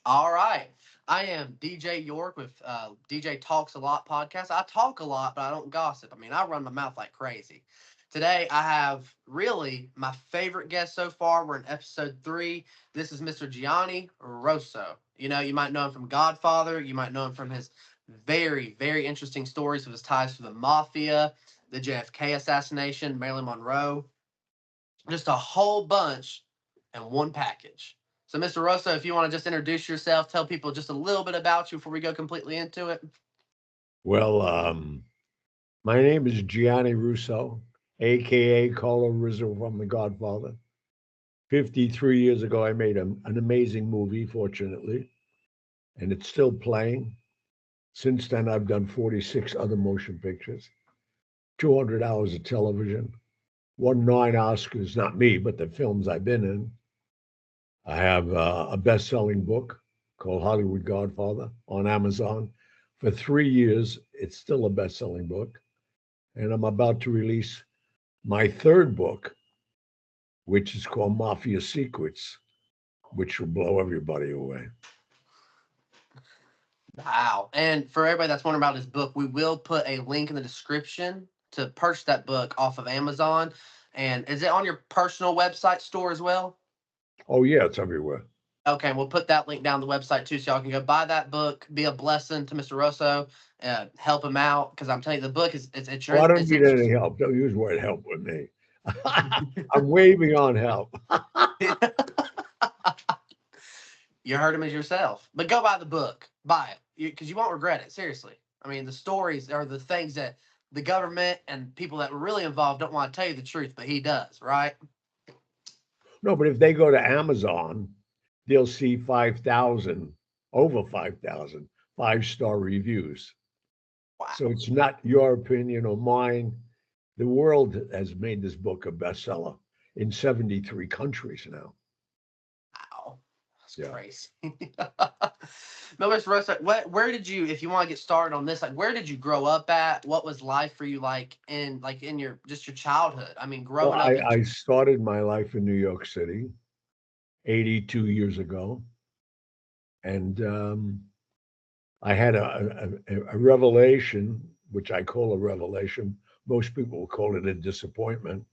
All right. I am DJ York with DJ Talks a Lot podcast. I talk a lot, but I don't gossip. I mean, I run my mouth like crazy. Today, I have really my favorite guest so far. We're in episode 3. This is Mr. Gianni Russo. You know, you might know him from Godfather. You might know him from his very, very interesting stories of his ties to the mafia, the JFK assassination, Marilyn Monroe, just a whole bunch in one package. So, Mr. Rosso, if you want to just introduce yourself, tell people just a little bit about you before we go completely into it. Well, my name is Gianni Russo, aka Carlo Rizzo from The Godfather. 53 years ago, I made an amazing movie, fortunately, and it's still playing. Since then, I've done 46 other motion pictures, 200 hours of television, won 9 Oscars, not me, but the films I've been in. I have a best selling book called Hollywood Godfather on Amazon. For 3 years, it's still a best selling book. And I'm about to release my third book, which is called Mafia Secrets, which will blow everybody away. Wow. And for everybody that's wondering about his book, we will put a link in the description to purchase that book off of Amazon. And is it on your personal website store as well? Oh, yeah, it's everywhere. Okay, we'll put that link down the website too, so y'all can go buy that book, be a blessing to Mr. Rosso, help him out. Because I'm telling you, the book is Oh, I don't it's need any interesting. help. Don't use the word help with me. I'm way beyond help. You heard him as yourself. But go buy the book. Buy it. Because you won't regret it. Seriously. I mean, the stories are the things that the government and people that were really involved don't want to tell you the truth, but he does, right? No, but if they go to Amazon, they'll see 5,000, over 5,000 5-star reviews. So Wow. it's not your opinion or mine. The world has made this book a bestseller in 73 countries now. Wow. That's Yeah. crazy. No, Mr. Rosso, where did you, if you want to get started on this, like where did you grow up at? What was life for you like in your just your childhood? I mean, Well, growing up I, in I started my life in New York City 82 years ago. And I had a revelation, which I call a revelation. Most people will call it a disappointment.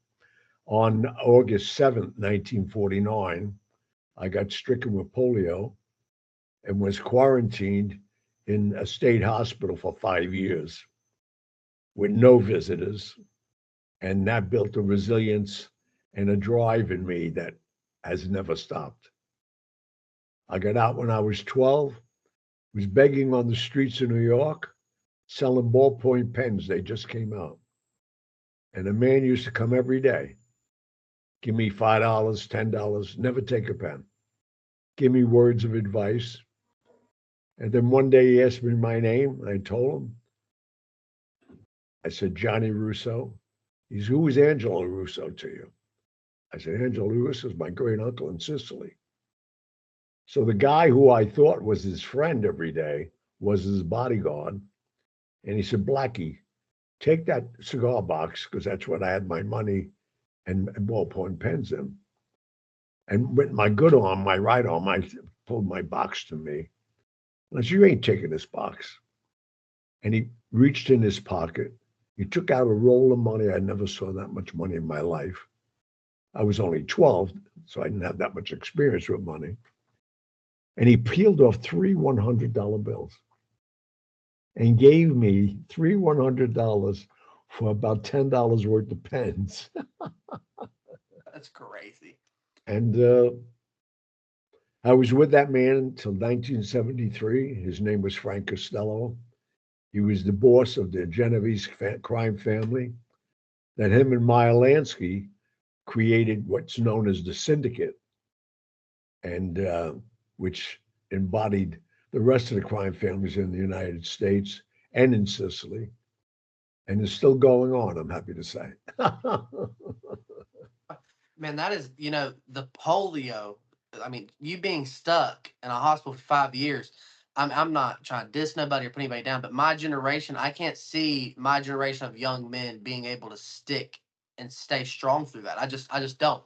On August 7th, 1949, I got stricken with polio and was quarantined in a state hospital for 5 years with no visitors. And that built a resilience and a drive in me that has never stopped. I got out when I was 12, was begging on the streets of New York, selling ballpoint pens. They just came out. And a man used to come every day, give me $5, $10, never take a pen, give me words of advice. And then one day he asked me my name. And I told him, I said, Johnny Russo. He's, who is Angelo Russo to you? I said, Angelo Russo is my great uncle in Sicily. So the guy who I thought was his friend every day was his bodyguard. And he said, Blackie, take that cigar box, because that's what I had my money and ballpoint pens in. And with my good arm, my right arm, I pulled my box to me. I said, you ain't taking this box. And he reached in his pocket. He took out a roll of money. I never saw that much money in my life. I was only 12, so I didn't have that much experience with money. And he peeled off three $100 bills and gave me three $100 for about $10 worth of pens. that's crazy. And I was with that man until 1973. His name was Frank Costello. He was the boss of the Genovese crime family. That him and Meyer Lansky created what's known as the syndicate, and which embodied the rest of the crime families in the United States and in Sicily, and is still going on. I'm happy to say. Man, that is, the polio. I mean, you being stuck in a hospital for 5 years. I'm not trying to diss nobody or put anybody down, but my generation, I can't see my generation of young men being able to stick and stay strong through that. I just don't.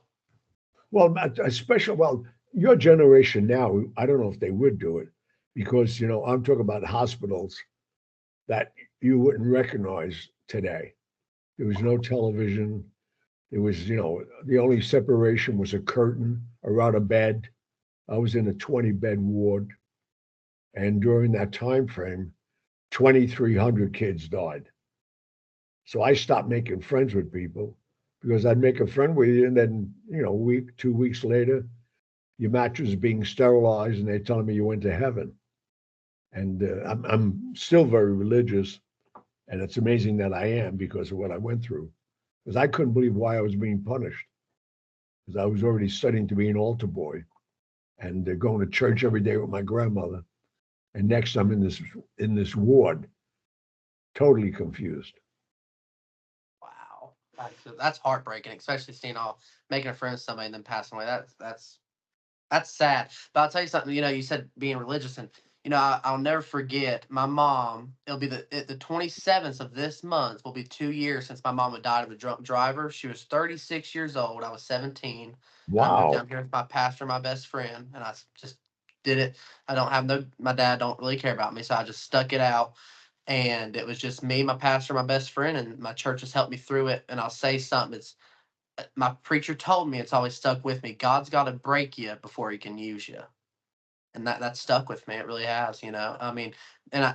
Well, a special. Well, your generation now, I don't know if they would do it because, I'm talking about hospitals that you wouldn't recognize today. There was no television. There was, the only separation was a curtain around a bed. I was in a 20-bed ward. And during that time frame, 2,300 kids died. So I stopped making friends with people because I'd make a friend with you, and then, a week, 2 weeks later, your mattress is being sterilized, and they're telling me you went to heaven. And I'm still very religious, and it's amazing that I am because of what I went through. Because I couldn't believe why I was being punished, because I was already studying to be an altar boy and going to church every day with my grandmother. And next, I'm in this ward, totally confused. Wow, that's heartbreaking, especially seeing all making a friend with somebody and then passing away. That's sad. But I'll tell you something. You said being religious, and I'll never forget my mom. It'll be the 27th of this month. Will be 2 years since my mom had died of a drunk driver. She was 36 years old. I was 17, and I moved Wow. down here with my pastor, my best friend, and I just did it. I don't have no. My dad don't really care about me, so I just stuck it out. And it was just me, my pastor, my best friend, and my church has helped me through it. And I'll say something. It's my preacher told me, it's always stuck with me. God's got to break you before he can use you, and that stuck with me. It really has. I mean, and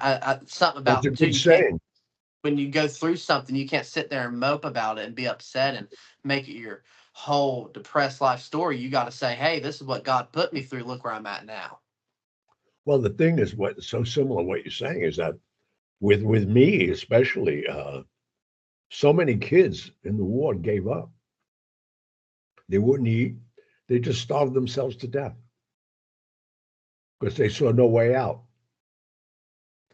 something That's a about too. good You can't, saying. when you go through something, you can't sit there and mope about it and be upset and make it your whole depressed life story. You got to say, hey, this is what God put me through. Look where I'm at now. Well, the thing is, what's so similar to what you're saying is that with me especially, so many kids in the ward gave up. They wouldn't eat. They just starved themselves to death because they saw no way out.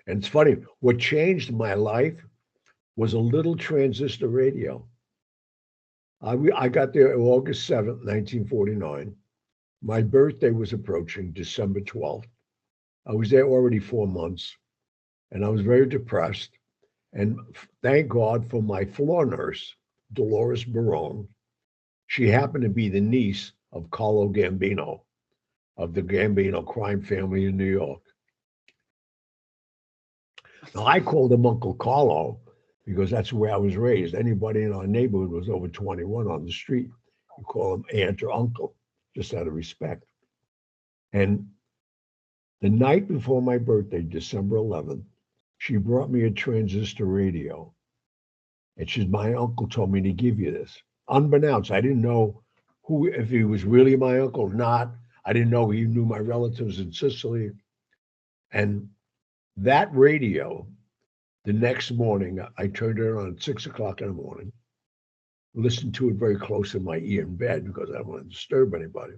And it's funny, what changed my life was a little transistor radio. I got there August 7th, 1949. My birthday was approaching December 12th. I was there already 4 months, and I was very depressed. And thank God for my floor nurse, Dolores Barone. She happened to be the niece of Carlo Gambino of the Gambino crime family in New York. Now, I called him Uncle Carlo because that's where I was raised. Anybody in our neighborhood was over 21 on the street. You call him aunt or uncle, just out of respect. And the night before my birthday, December 11th, she brought me a transistor radio. And she's, my uncle told me to give you this. Unbeknownst, I didn't know if he was really my uncle or not. I didn't know he knew my relatives in Sicily. And that radio, the next morning, I turned it on at 6 o'clock in the morning, listened to it very close in my ear in bed because I don't want to disturb anybody.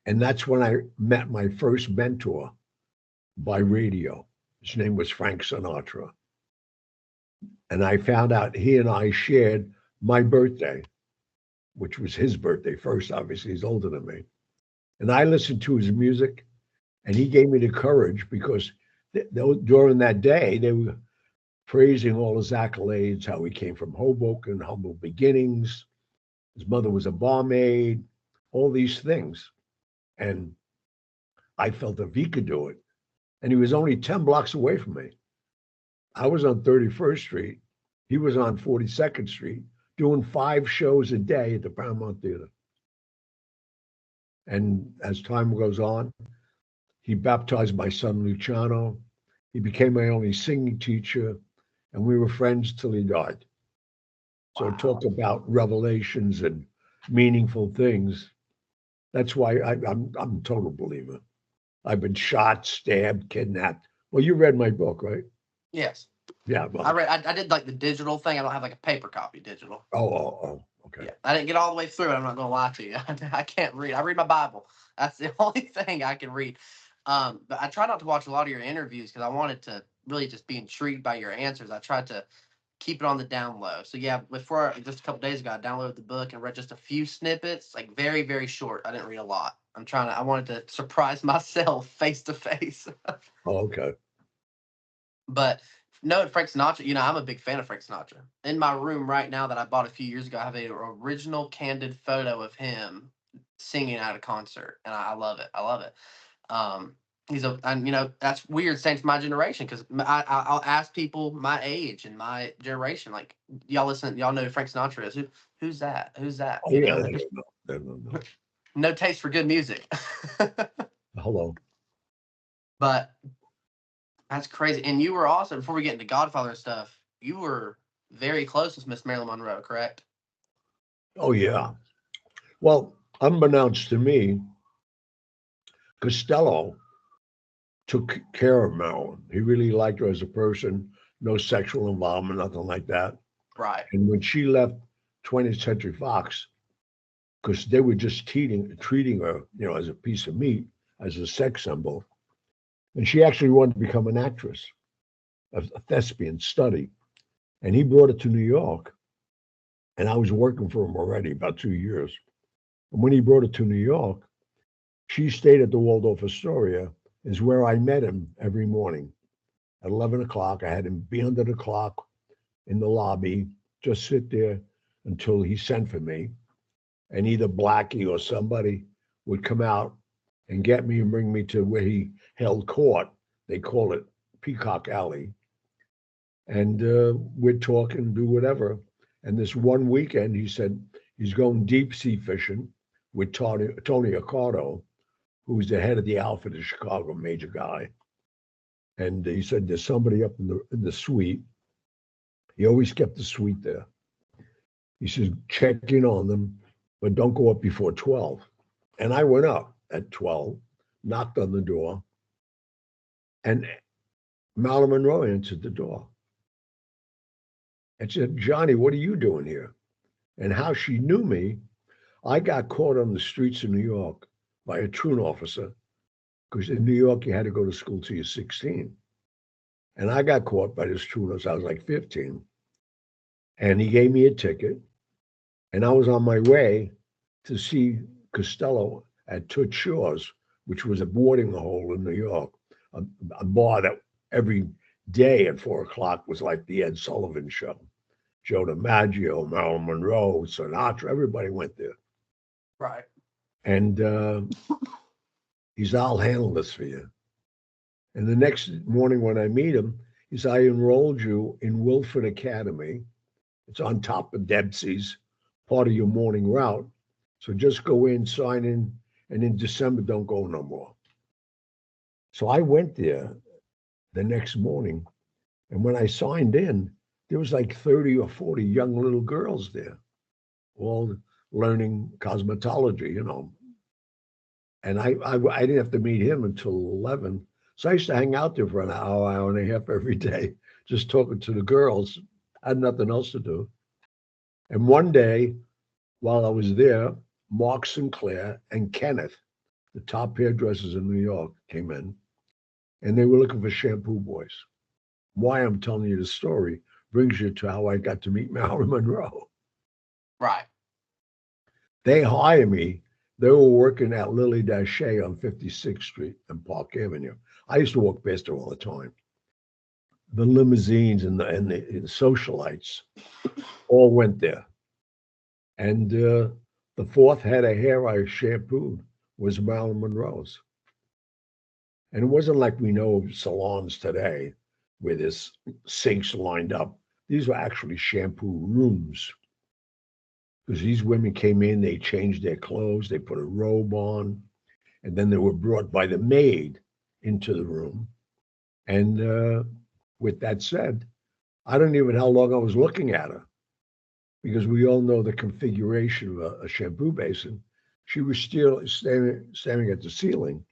And that's when I met my first mentor by radio. His name was Frank Sinatra. And I found out he and I shared my birthday, which was his birthday first. Obviously, he's older than me. And I listened to his music, and he gave me the courage because during that day, they were praising all his accolades, how he came from Hoboken, humble beginnings. His mother was a barmaid, all these things. And I felt if he could do it, and he was only 10 blocks away from me. I was on 31st Street. He was on 42nd Street doing 5 shows a day at the Paramount Theater. And as time goes on, he baptized my son Luciano. He became my only singing teacher, and we were friends till he died. So talk Wow. about revelations and meaningful things. That's why I'm a total believer. I've been shot, stabbed, kidnapped. Well, you read my book, right? Yes. Yeah. I Well. read. I did like the digital thing. I don't have like a paper copy digital. Oh. Okay. Yeah, I didn't get all the way through it. I'm not gonna lie to you. I can't read. I read my Bible. That's the only thing I can read. But I try not to watch a lot of your interviews because I wanted to really just be intrigued by your answers. I tried to keep it on the down low. So yeah, before just a couple days ago, I downloaded the book and read just a few snippets, like very very short. I didn't read a lot. I wanted to surprise myself face to face. Oh, okay. But no, Frank Sinatra, I'm a big fan of Frank Sinatra. In my room right now that I bought a few years ago, I have a original candid photo of him singing at a concert, and I love it. I love it. And that's weird saying to my generation because I'll ask people my age and my generation, like, y'all know who Frank Sinatra is? Who's that? Who's that? Oh yeah, they don't know. They don't know. No taste for good music. Hello. But that's crazy. And you were also, before we get into Godfather and stuff, you were very close with Miss Marilyn Monroe, correct? Oh yeah. Well, unbeknownst to me, Costello took care of Marilyn. He really liked her as a person, no sexual involvement, nothing like that. Right. And when she left 20th Century Fox, because they were just treating her, as a piece of meat, as a sex symbol, and she actually wanted to become an actress, a thespian, study. And he brought her to New York, and I was working for him already about 2 years. And when he brought her to New York, she stayed at the Waldorf Astoria, is where I met him every morning at 11 o'clock. I had him be under the clock in the lobby, just sit there until he sent for me. And either Blackie or somebody would come out and get me and bring me to where he held court. They call it Peacock Alley. And we'd talk and do whatever. And this one weekend, he said he's going deep sea fishing with Tony Accardo, who was the head of the outfit in Chicago, major guy. And he said there's somebody up in the suite. He always kept the suite there. He says check in on them, but don't go up before 12. And I went up at 12, knocked on the door, and Marilyn Monroe answered the door. And she said, Johnny, what are you doing here? And how she knew me, I got caught on the streets of New York by a truant officer, because in New York, you had to go to school till you're 16. And I got caught by this truant. I was like 15. And he gave me a ticket. And I was on my way to see Costello at Toots Shor's, which was a boarding hole in New York, a, a bar that every day at 4 o'clock was like the Ed Sullivan show. Joe DiMaggio, Marilyn Monroe, Sinatra, everybody went there. Right. And he said, I'll handle this for you. And the next morning when I meet him, he said, I enrolled you in Wilford Academy. It's on top of Debsey's, part of your morning route. So just go in, sign in, and in December, don't go no more. So I went there the next morning. And when I signed in, there was like 30 or 40 young little girls there, all learning cosmetology. And I didn't have to meet him until 11. So I used to hang out there for an hour, hour and a half every day, just talking to the girls. I had nothing else to do. And one day, while I was there, Mark Sinclair and Kenneth, the top hairdressers in New York, came in, and they were looking for shampoo boys. Why I'm telling you the story brings you to how I got to meet Marilyn Monroe. Right. They hired me. They were working at Lily Daché on 56th Street and Park Avenue. I used to walk past there all the time. The limousines and the socialites all went there. And the fourth head of hair I shampooed was Marilyn Monroe's. And it wasn't like we know of salons today where there's sinks lined up. These were actually shampoo rooms, because these women came in, they changed their clothes, they put a robe on, and then they were brought by the maid into the room. And with that said, I don't even know how long I was looking at her, because we all know the configuration of a shampoo basin. She was still standing at the ceiling.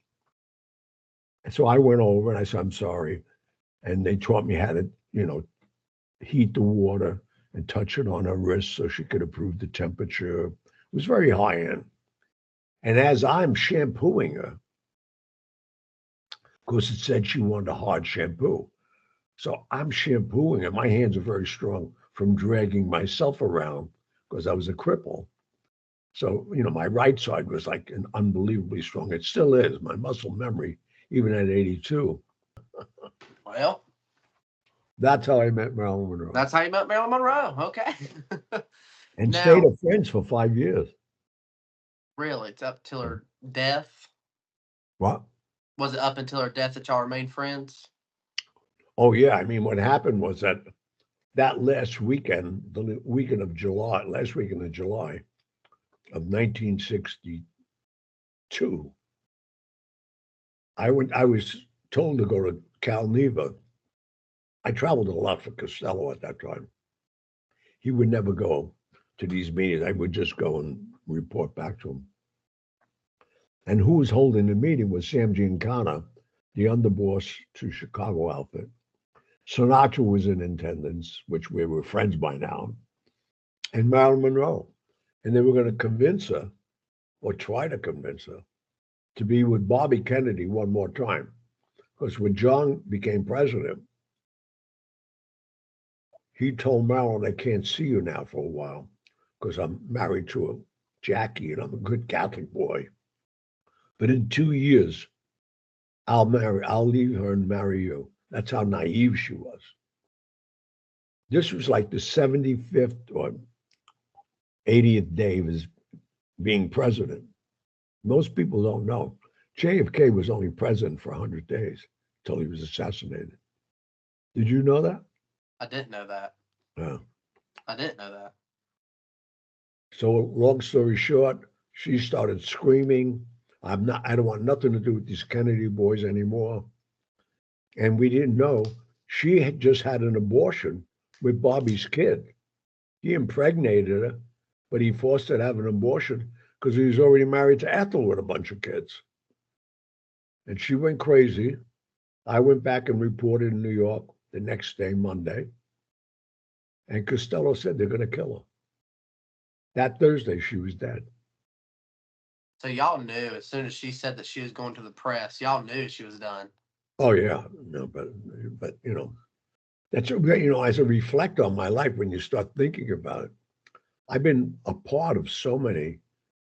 And so I went over and I said, I'm sorry. And they taught me how to, heat the water and touch it on her wrist so she could improve the temperature. It was very high end. And as I'm shampooing her, of course, it said she wanted a hard shampoo. So I'm shampooing her. My hands are very strong from dragging myself around because I was a cripple. So, my right side was like an unbelievably strong. It still is. My muscle memory, even at 82. Well, That's how I met Marilyn Monroe that's how you met Marilyn Monroe. Okay. and stayed Now, a friends for 5 years. Really? It's up till her death? What? Was it up until her death that y'all remained friends? Oh yeah, I mean, what happened was that last weekend, the weekend of July, last weekend of July of 1962, I was told to go to Cal Neva. I traveled a lot for Costello at that time. He would never go to these meetings. I would just go and report back to him. And who was holding the meeting was Sam Giancana, the underboss to Chicago outfit. Sinatra was in attendance, which we were friends by now, and Marilyn Monroe. And they were going to convince her, or try to convince her, to be with Bobby Kennedy one more time. Because when John became president, he told Marilyn, I can't see you now for a while because I'm married to a Jackie and I'm a good Catholic boy. But in 2 years, I'll leave her and marry you. That's how naive she was. This was like the 75th or 80th day of his being president. Most people don't know. JFK was only president for 100 days until he was assassinated. Did you know that? I didn't know that. Yeah. I didn't know that. So long story short, she started screaming, I don't want nothing to do with these Kennedy boys anymore. And we didn't know she had just had an abortion with Bobby's kid. He impregnated her, but he forced her to have an abortion because he was already married to Ethel with a bunch of kids. And she went crazy. I went back and reported in New York the next day, Monday. And Costello said they're going to kill her. That Thursday, she was dead. So y'all knew as soon as she said that she was going to the press, y'all knew she was done. Oh yeah, no, but that's as I reflect on my life when you start thinking about it. I've been a part of so many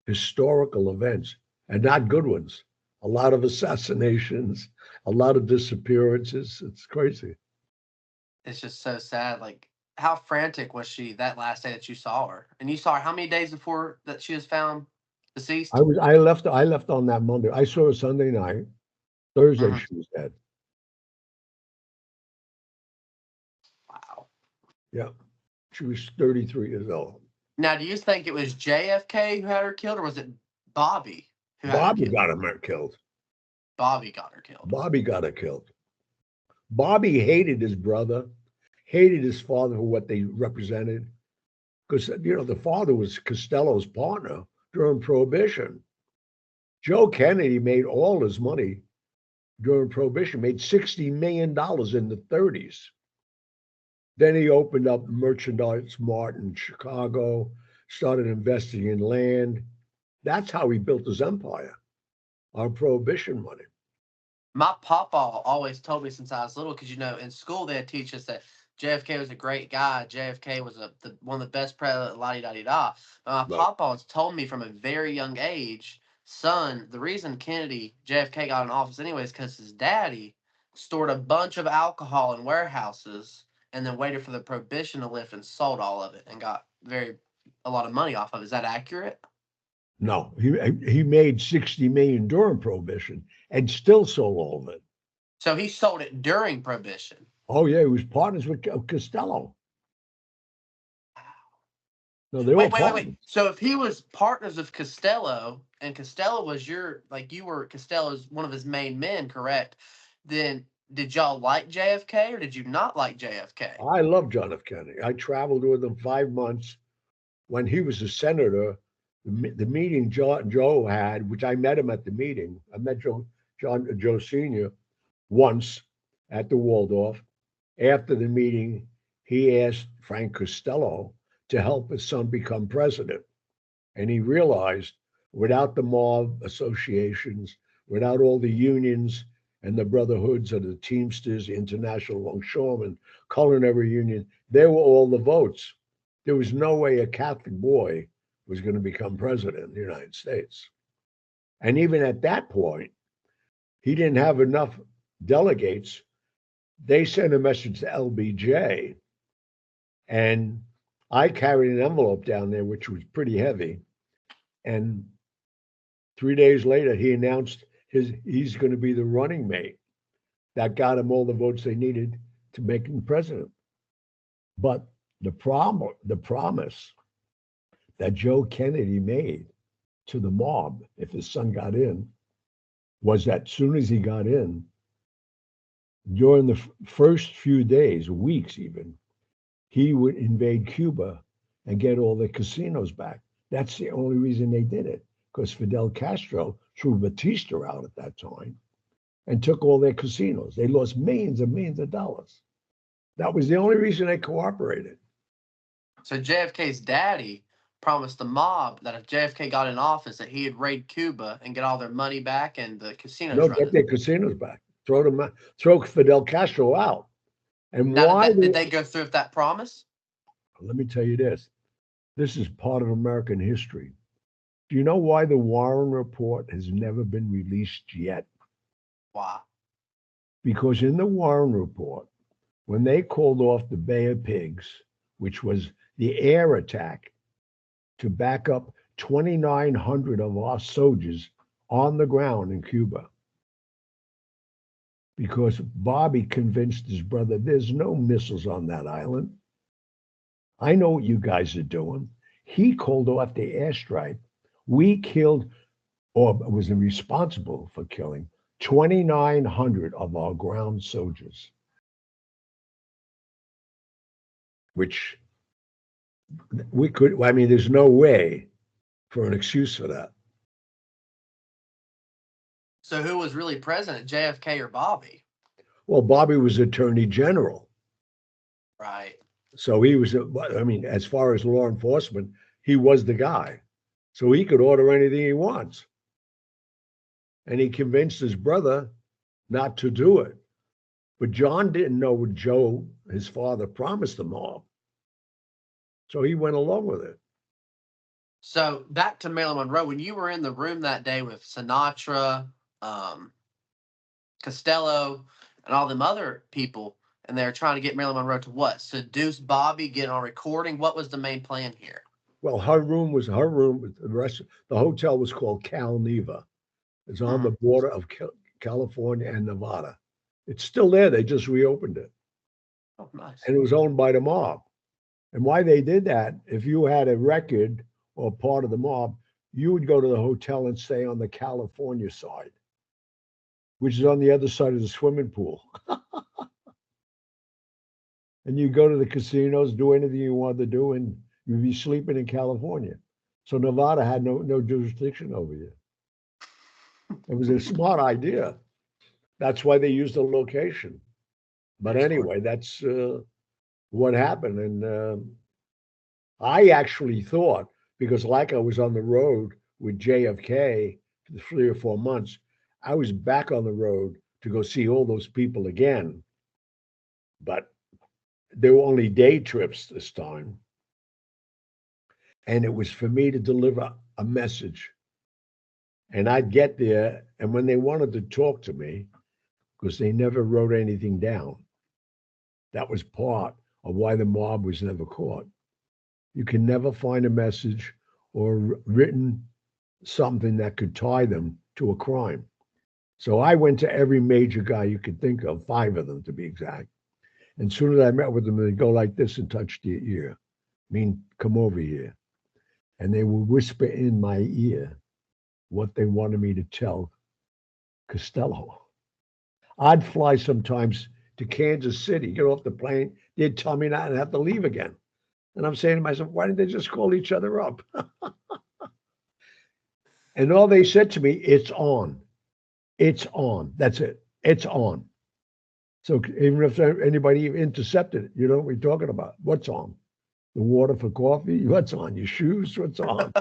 historical events, and not good ones. A lot of assassinations, a lot of disappearances. It's crazy. It's just so sad. Like, how frantic was she that last day that you saw her? And you saw her how many days before that she was found deceased? I left on that Monday. I saw her Sunday night. Thursday Hmm. she was dead. Wow. Yeah. She was 33 years old. Now, do you think it was JFK who had her killed, or was it Bobby who had her Bobby killed? got him killed. Bobby got her killed. Bobby got her killed. Bobby hated his brother, hated his father for what they represented. Because the father was Costello's partner during Prohibition. Joe Kennedy made all his money during Prohibition, made $60 million in the 30s. Then he opened up Merchandise Mart in Chicago, started investing in land. That's how he built his empire on Prohibition money. My papa always told me since I was little, because in school they teach us that JFK was a great guy. JFK was one of the best presidents. La di da di da. But my But papa has told me from a very young age, son, the reason JFK got in office anyways, because his daddy stored a bunch of alcohol in warehouses and then waited for the prohibition to lift and sold all of it and got a lot of money off of it. Is that accurate? no, he made 60 million during Prohibition and still sold all of it. So he sold it during prohibition. Oh yeah, he was partners with Costello. No, they were Wait. partners. So if he was partners with Costello, and Costello was you were Costello's one of his main men, correct? Then did y'all like JFK or did you not like JFK? I love John F. Kennedy. I traveled with him 5 months when he was a senator. The meeting Joe had, which I met him at the meeting. I met Joe Senior once at the Waldorf. After the meeting, he asked Frank Costello to help his son become president. And he realized without the mob associations, without all the unions and the brotherhoods of the Teamsters, International Longshoremen, Culinary Union, they were all the votes. There was no way a Catholic boy was going to become president of the United States. And even at that point, he didn't have enough delegates. They sent a message to LBJ, and I carried an envelope down there, which was pretty heavy. And 3 days later, he announced he's going to be the running mate. That got him all the votes they needed to make him president. But the promise that Joe Kennedy made to the mob, if his son got in, was that as soon as he got in, during the first few days, weeks even, he would invade Cuba and get all the casinos back. That's the only reason they did it, because Fidel Castro threw Batista out at that time and took all their casinos. They lost millions and millions of dollars. That was the only reason they cooperated. So JFK's daddy promised the mob that if JFK got in office, that he'd raid Cuba and get all their money back and the casinos No, get running. their casinos back. Throw Fidel Castro out. And Now, why? did they go through with that promise? Let me tell you this. This is part of American history. Do you know why the Warren Report has never been released yet? Why? Because in the Warren Report, when they called off the Bay of Pigs, which was the air attack to back up 2,900 of our soldiers on the ground in Cuba, because Bobby convinced his brother there's no missiles on that island. I know what you guys are doing. He called off the airstrike. We killed, or was responsible for killing, 2,900 of our ground soldiers, which we could, I mean, there's no way for an excuse for that. So who was really president, JFK or Bobby? Well, Bobby was Attorney General. Right. So he was, I mean, as far as law enforcement, he was the guy. So he could order anything he wants. And he convinced his brother not to do it. But John didn't know what Joe, his father, promised the mob. So he went along with it. So back to Marilyn Monroe. When you were in the room that day with Sinatra, um, Costello, and all them other people, and they were trying to get Marilyn Monroe to what? Seduce Bobby, get on recording? What was the main plan here? Well, her room was her room. The hotel was called Cal Neva. It's on the border of California and Nevada. It's still there. They just reopened it. Oh, nice. And it was owned by the mob. And why they did that, if you had a record or part of the mob, you would go to the hotel and stay on the California side, which is on the other side of the swimming pool. And you go to the casinos, do anything you wanted to do, and you'd be sleeping in California. So Nevada had no jurisdiction over you. It was a smart idea. That's why they used the location. But anyway, that's what happened. And I actually thought, because like I was on the road with JFK for 3 or 4 months, I was back on the road to go see all those people again. But they were only day trips this time. And it was for me to deliver a message. And I'd get there, and when they wanted to talk to me, because they never wrote anything down, that was part of why the mob was never caught. You can never find a message or written something that could tie them to a crime. So I went to every major guy you could think of, 5 of them to be exact. And as soon as I met with them, they'd go like this and touch the ear. I mean, come over here. And they would whisper in my ear what they wanted me to tell Costello. I'd fly sometimes to Kansas City, get off the plane, they'd tell me that and have to leave again. And I'm saying to myself, why didn't they just call each other up? And all they said to me, it's on. It's on. That's it. It's on. So even if anybody intercepted it, you know what we're talking about. What's on? The water for coffee? What's on? Your shoes? What's on?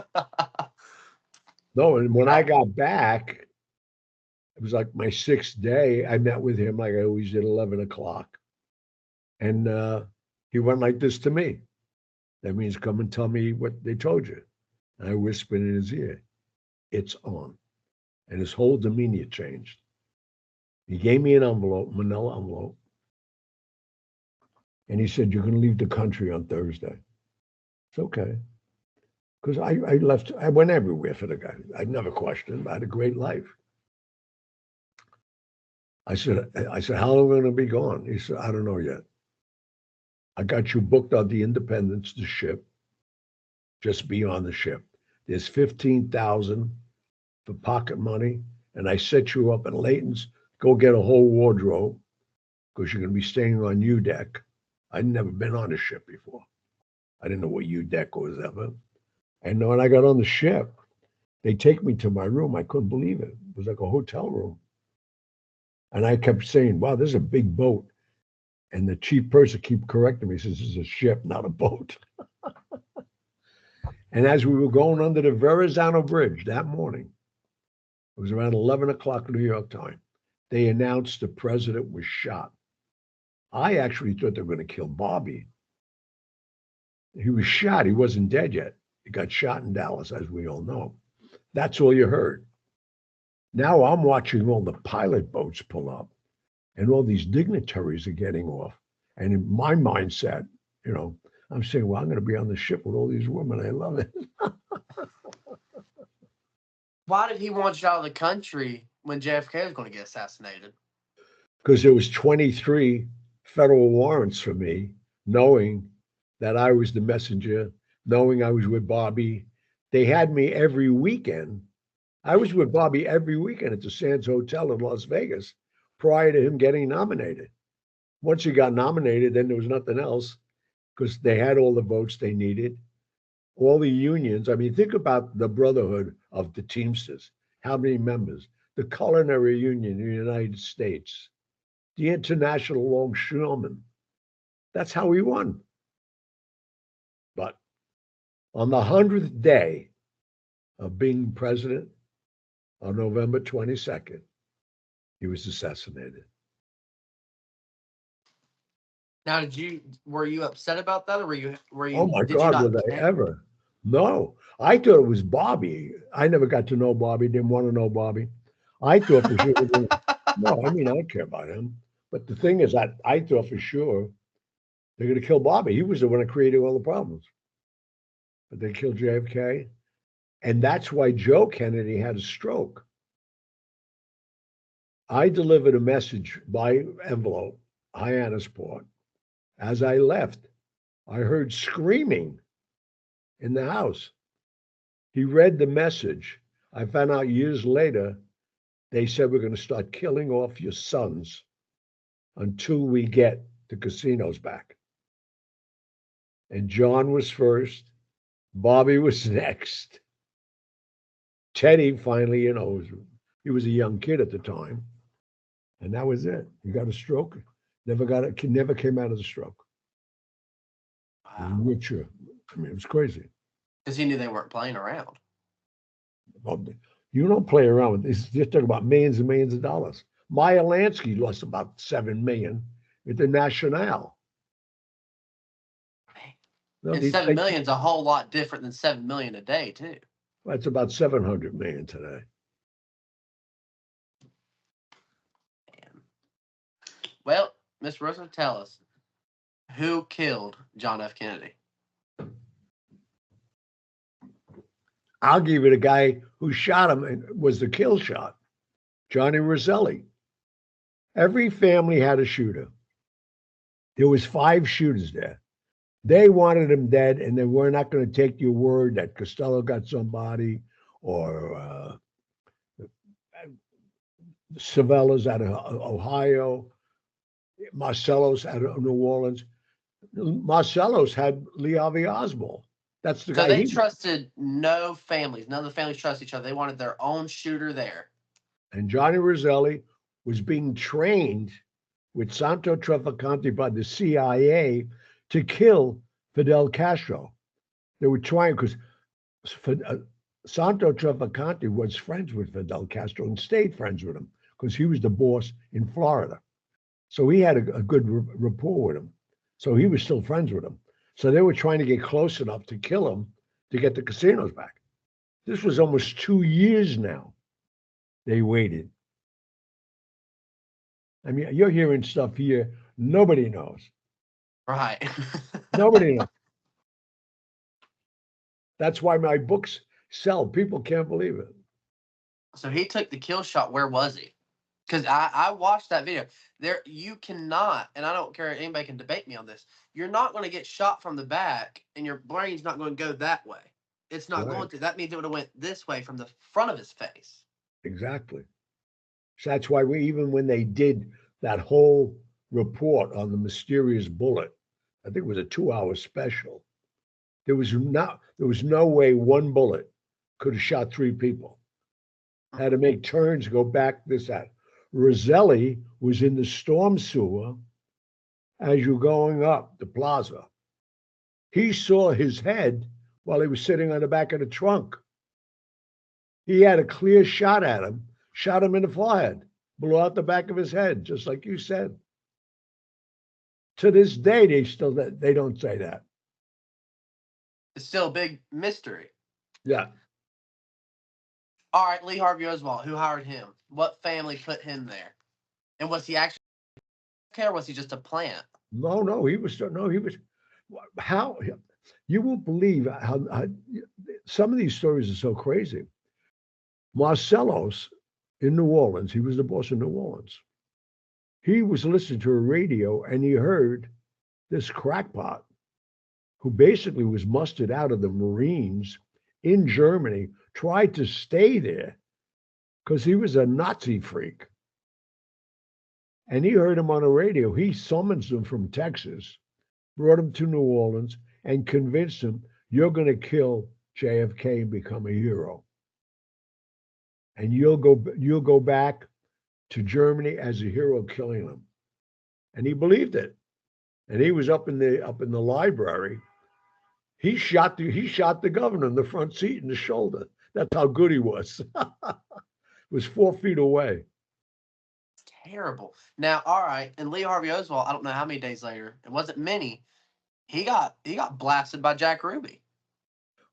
No, and when I got back, it was like my 6th day. I met with him like I always did, 11 o'clock. And he went like this to me. That means come and tell me what they told you. And I whispered in his ear, it's on. And his whole demeanor changed. He gave me an envelope, manila envelope. And he said, you're going to leave the country on Thursday. It's okay. because I left. I went everywhere for the guy. I never questioned. I had a great life. I said, how long am I going to be gone? He said, I don't know yet. I got you booked on the Independence, the ship, just beyond the ship. There's 15,000 for pocket money, and I set you up in Layton's. Go get a whole wardrobe because you're going to be staying on U deck. I'd never been on a ship before. I didn't know what U deck was ever. And when I got on the ship, they take me to my room. I couldn't believe it. It was like a hotel room. And I kept saying, wow, this is a big boat. And the chief person kept correcting me. He says, this is a ship, not a boat. And as we were going under the Verrazano Bridge that morning, it was around 11 o'clock New York time, they announced the president was shot. I actually thought they were going to kill Bobby. He was shot. He wasn't dead yet. He got shot in Dallas, as we all know. That's all you heard. Now I'm watching all the pilot boats pull up and all these dignitaries are getting off. And in my mindset, I'm saying, well, I'm going to be on the ship with all these women. I love it. Why did he want you out of the country when JFK was going to get assassinated? Because there was 23 federal warrants for me, knowing that I was the messenger, knowing I was with Bobby. They had me every weekend. I was with Bobby every weekend at the Sands Hotel in Las Vegas prior to him getting nominated. Once he got nominated, then there was nothing else because they had all the votes they needed. All the unions. I mean, think about the Brotherhood of the Teamsters. How many members? The Culinary Union in the United States, the International Longshoremen. That's how he won. But on the 100th day of being president, on November 22nd, he was assassinated. Now, were you upset about that, or Oh my did you God, not would I care? ever? No, I thought it was Bobby. I never got to know Bobby, didn't want to know Bobby. I thought for sure, no, I mean, I don't care about him. But the thing is, I thought for sure they're going to kill Bobby. He was the one that created all the problems. But they killed JFK. And that's why Joe Kennedy had a stroke. I delivered a message by envelope, Hyannisport. As I left, I heard screaming in the house. He read the message. I found out years later, they said, we're going to start killing off your sons until we get the casinos back. And John was first. Bobby was next. Teddy finally, he was a young kid at the time. And that was it. He got a stroke. Never came out of the stroke. He was Wow. richer. I mean, it was crazy. Because he knew they weren't playing around. Well, you don't play around with this. You're talking about millions and millions of dollars. Meyer Lansky lost about 7 million at the National. No, And 7 million is a whole lot different than 7 million a day, too. that's about 700 million today. Well, Miss Russo, tell us, who killed John F. Kennedy? I'll give you the guy who shot him and was the kill shot, Johnny Roselli. Every family had a shooter. There was 5 shooters there. They wanted him dead, and they were not going to take your word that Costello got somebody or Savella's out of Ohio, Marcello's out of New Orleans. Marcello's had Lee Harvey Oswald. That's the So guy they he. trusted no families. None of the families trust each other. They wanted their own shooter there. And Johnny Roselli was being trained with Santo Trafficante by the CIA to kill Fidel Castro. They were trying because Santo Trafficante was friends with Fidel Castro and stayed friends with him because he was the boss in Florida. So he had a good rapport with him. So he was still friends with him. So they were trying to get close enough to kill him to get the casinos back. This was almost 2 years now. They waited. I mean, you're hearing stuff here nobody knows. Right. Nobody knows. That's why my books sell. People can't believe it. So he took the kill shot. Where was he? Because I watched that video. There, you cannot, and I don't care. Anybody can debate me on this. You're not going to get shot from the back, and your brain's not going to go that way. It's not Right. going to. That means it would have went this way from the front of his face. Exactly. So that's why even when they did that whole report on the mysterious bullet, I think it was a 2 hour special. There was no way one bullet could have shot three people. Had to make turns, go back, this, that. Roselli was in the storm sewer as you're going up the plaza. He saw his head while he was sitting on the back of the trunk. He had a clear shot at him, shot him in the forehead, blew out the back of his head, just like you said. To this day, they don't say that. It's still a big mystery. Yeah. All right, Lee Harvey Oswald. Who hired him? What family put him there? And was he actually okay, or was he just a plant? No, he was no, he was. How you won't believe how some of these stories are so crazy. Marcellos in New Orleans, he was the boss of New Orleans. He was listening to a radio and he heard this crackpot who basically was mustered out of the Marines in Germany, tried to stay there because he was a Nazi freak. And he heard him on the radio. He summons him from Texas, brought him to New Orleans, and convinced him, you're going to kill JFK and become a hero. And you'll go back to Germany as a hero, killing them. And he believed it. And he was up in the library. He shot the governor in the front seat in the shoulder. That's how good he was. Was 4 feet away. Terrible. Now, all right, and Lee Harvey Oswald, I don't know how many days later, it wasn't many, he got blasted by Jack Ruby.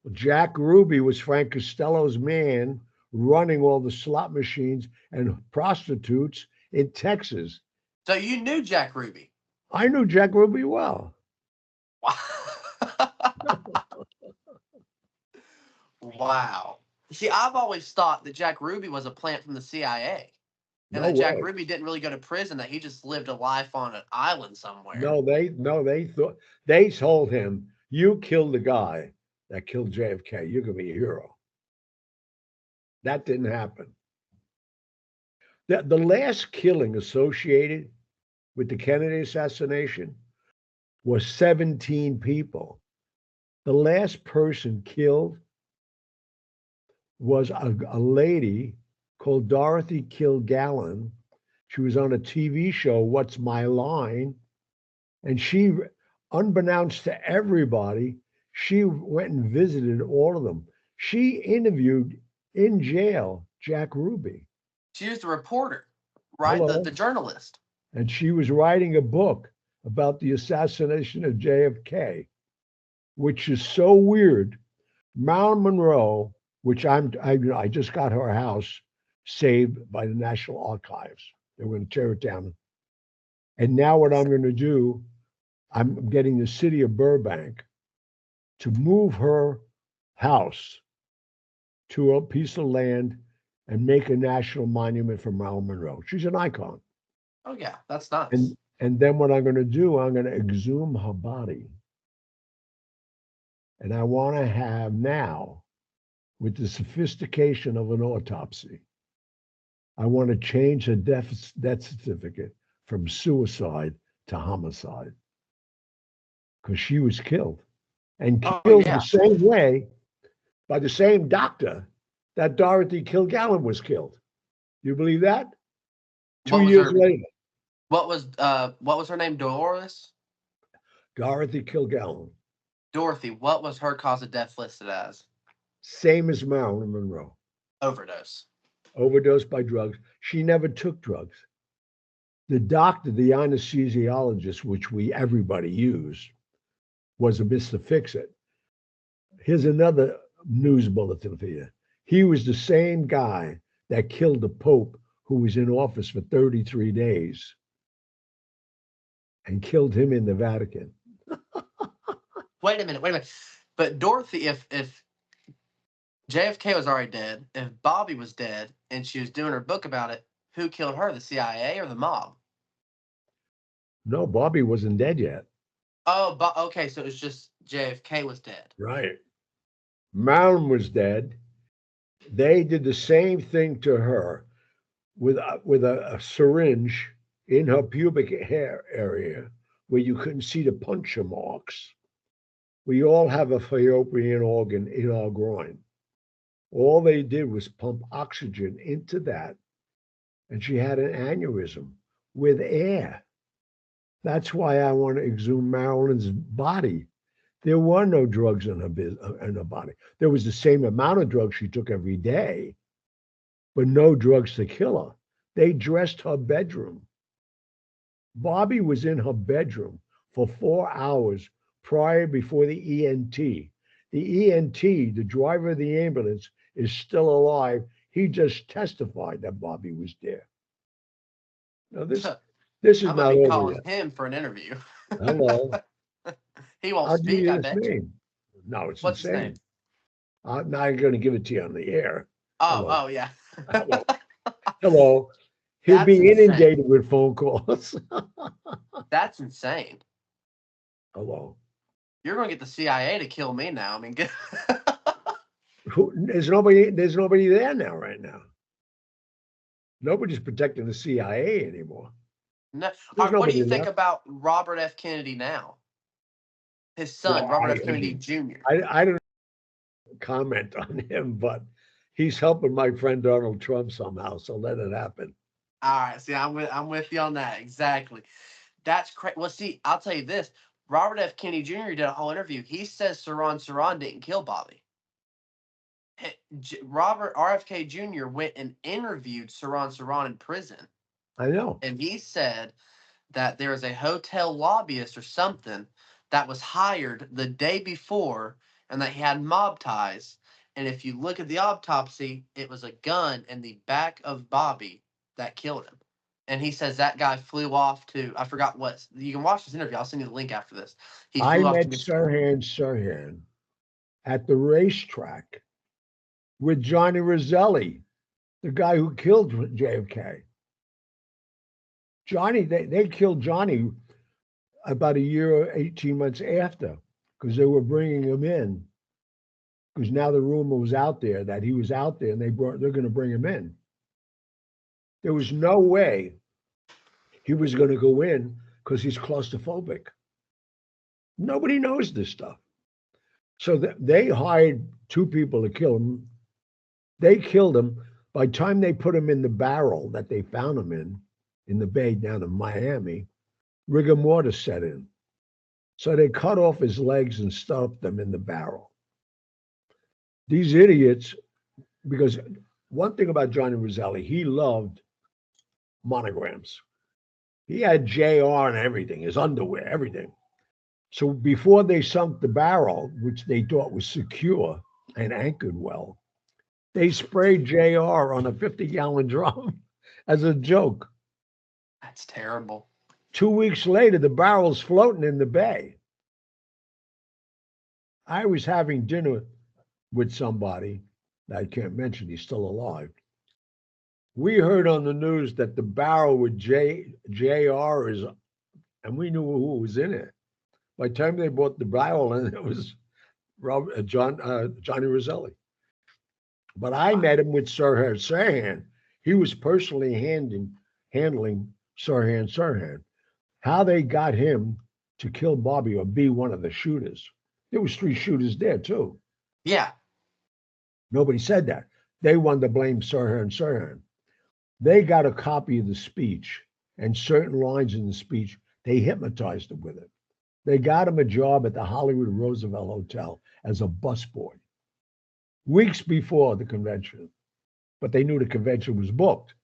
Well, Jack Ruby was Frank Costello's man running all the slot machines and prostitutes in Texas. So you knew Jack Ruby? I knew Jack Ruby well. Wow. See, I've always thought that Jack Ruby was a plant from the CIA. And No that Jack way. Ruby didn't really go to prison, that he just lived a life on an island somewhere. No, they thought they told him, you killed the guy that killed JFK. You're gonna be a hero. That didn't happen. The last killing associated with the Kennedy assassination was 17 people. The last person killed was a lady called Dorothy Kilgallen. She was on a TV show, What's My Line? And she, unbeknownst to everybody, she went and visited all of them. She interviewed in jail Jack Ruby. She was the reporter, right? Hello. The journalist. And she was writing a book about the assassination of JFK, which is so weird. Marilyn Monroe, which I just got her house saved by the National Archives. They were going to tear it down. And now what I'm going to do, I'm getting the city of Burbank to move her house to a piece of land and make a national monument for Marilyn Monroe. She's an icon. Oh yeah, that's nice. And then what I'm going to do, I'm going to exhume her body. And I want to have now, with the sophistication of an autopsy, I want to change her death certificate from suicide to homicide. Because she was killed. And killed the same way by the same doctor that Dorothy Kilgallen was killed. You believe that? 2 years later. What was her name? Dolores? Dorothy Kilgallen. Dorothy, what was her cause of death listed as? Same as Marilyn Monroe. Overdose. Overdose by drugs. She never took drugs. The doctor, the anesthesiologist, which everybody used, was a Mr. Fix-It. Here's another news bulletin for you. He was the same guy that killed the Pope, who was in office for 33 days, and killed him in the Vatican. Wait a minute. But Dorothy, if JFK was already dead. If Bobby was dead and she was doing her book about it, who killed her? The CIA or the mob? No, Bobby wasn't dead yet. Oh, but okay, so it was just JFK was dead. Right. Marilyn was dead. They did the same thing to her with a syringe in her pubic hair area where you couldn't see the puncture marks. We all have a fallopian organ in our groin. All they did was pump oxygen into that, and she had an aneurysm with air. That's why I want to exhume Marilyn's body. There were no drugs in her body. There was the same amount of drugs she took every day, but no drugs to kill her. They dressed her bedroom. Bobby was in her bedroom for 4 hours prior before the ENT. The ENT, the driver of the ambulance, is still alive. He just testified that Bobby was there. Now this is I'm gonna not be over calling yet. him for an interview. Hello. He won't I'll give speak, you I his bet you. name. No, it's What's his name? insane. I'm not going to give it to you on the air. Oh, Hello. oh yeah. Hello. Hello. He'll That's be insane. inundated with phone calls. That's insane. Hello. You're gonna get the CIA to kill me now. I mean, get... There's nobody there now right now. Nobody's protecting the CIA anymore. no. All There's right, what do you nobody think left. about Robert F. Kennedy now? His son, Well, Robert I, F. I Kennedy mean, Jr. I don't comment on him, but he's helping my friend Donald Trump somehow. So let it happen. All right, see, I'm with you on that exactly. That's crazy. Well, see, I'll tell you this: Robert F. Kennedy Jr. did a whole interview. He says Saran didn't kill Bobby. Robert RFK Jr. went and interviewed Saran in prison, I know. and he said that there was a hotel lobbyist or something that was hired the day before, and that he had mob ties. And if you look at the autopsy, it was a gun in the back of Bobby that killed him. And he says that guy flew off to, I forgot what, you can watch this interview. I'll send you the link after this. He I flew off to met Michigan. Sirhan at the racetrack with Johnny Roselli, the guy who killed JFK. Johnny, they killed Johnny about a year or 18 months after because they were bringing him in because now the rumor was out there that he was out there and they're going to bring him in. There was no way he was going to go in because he's claustrophobic. Nobody knows this stuff. So they hired two people to kill him. They killed him. By the time they put him in the barrel that they found him in the bay down in Miami, rigor mortis set in. So they cut off his legs and stuffed them in the barrel. These idiots, because one thing about Johnny Roselli, he loved monograms. He had JR and everything, his underwear, everything. So before they sunk the barrel, which they thought was secure and anchored well, they sprayed JR on a 50-gallon drum as a joke. That's terrible. 2 weeks later, the barrel's floating in the bay. I was having dinner with somebody that I can't mention, he's still alive. We heard on the news that the barrel with JR is, and we knew who was in it. By the time they bought the barrel in, it was Johnny Roselli. But I Wow. met him with Sirhan. He was personally handling Sirhan. How they got him to kill Bobby or be one of the shooters. There was 3 shooters there too. Yeah. Nobody said that. They wanted to blame Sirhan. They got a copy of the speech and certain lines in the speech. They hypnotized him with it. They got him a job at the Hollywood Roosevelt Hotel as a busboy weeks before the convention, but they knew the convention was booked.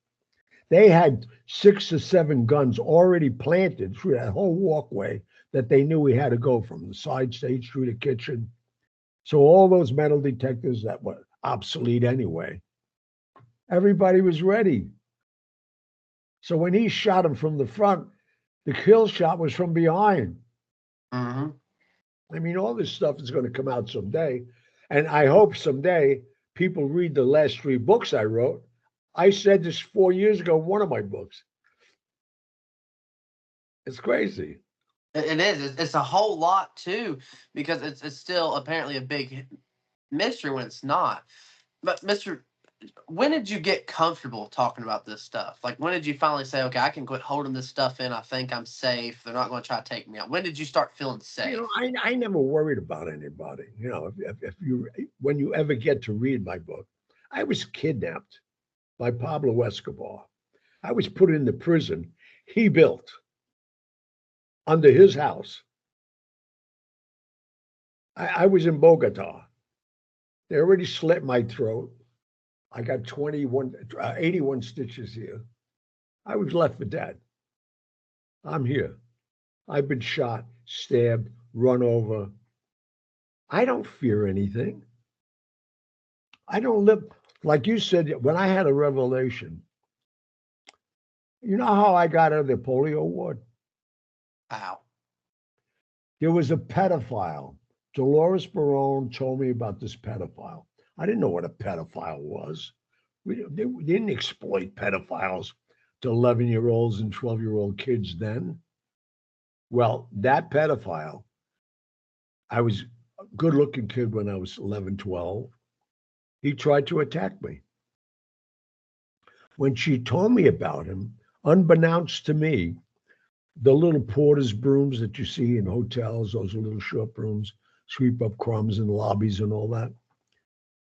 They had 6 or 7 guns already planted through that whole walkway that they knew we had to go from the side stage through the kitchen. So all those metal detectors that were obsolete anyway, everybody was ready. So when he shot him from the front, the kill shot was from behind. Mm-hmm. I mean, all this stuff is going to come out someday. And I hope someday people read the last three books I wrote. I said this 4 years ago in one of my books. It's crazy. It is. It's a whole lot too, because it's still apparently a big mystery when it's not. But Mister, when did you get comfortable talking about this stuff? Like, when did you finally say, okay, I can quit holding this stuff in. I think I'm safe. They're not going to try to take me out. When did you start feeling safe? I never worried about anybody. If you when you ever get to read my book, I was kidnapped by Pablo Escobar. I was put in the prison he built under his house. I was in Bogota. They already slit my throat. I got 81 stitches here. I was left for dead. I'm here. I've been shot, stabbed, run over. I don't fear anything. I don't live, like you said, when I had a revelation, you know how I got out of the polio ward? Wow. There was a pedophile. Dolores Barone told me about this pedophile. I didn't know what a pedophile was. They didn't exploit pedophiles to 11-year-olds and 12-year-old kids then. Well, that pedophile, I was a good looking kid when I was 11, 12. He tried to attack me. When she told me about him, unbeknownst to me, the little porter's brooms that you see in hotels, those little short brooms, sweep up crumbs in lobbies and all that.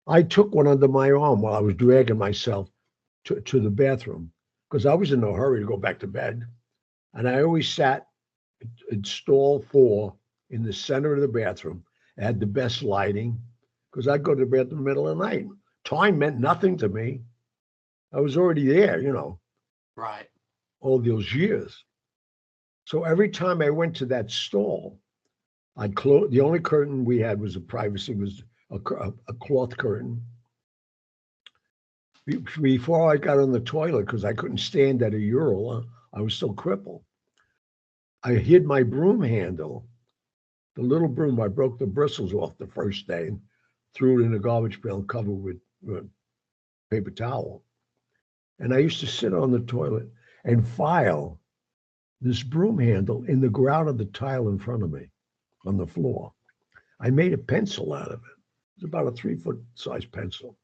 I took one under my arm while I was dragging myself to the bathroom because I was in no hurry to go back to bed. And I always sat in stall 4 in the center of the bathroom. It had the best lighting because I'd go to the bathroom in the middle of the night. Time meant nothing to me. I was already there, Right. all those years. So every time I went to that stall, I'd close. The only curtain we had was a privacy, was a cloth curtain. Before I got on the toilet, because I couldn't stand at a urinal, I was so crippled. I hid my broom handle, the little broom. I broke the bristles off the first day and threw it in a garbage pail covered with paper towel. And I used to sit on the toilet and file this broom handle in the grout of the tile in front of me on the floor. I made a pencil out of it. It was about a 3-foot size pencil.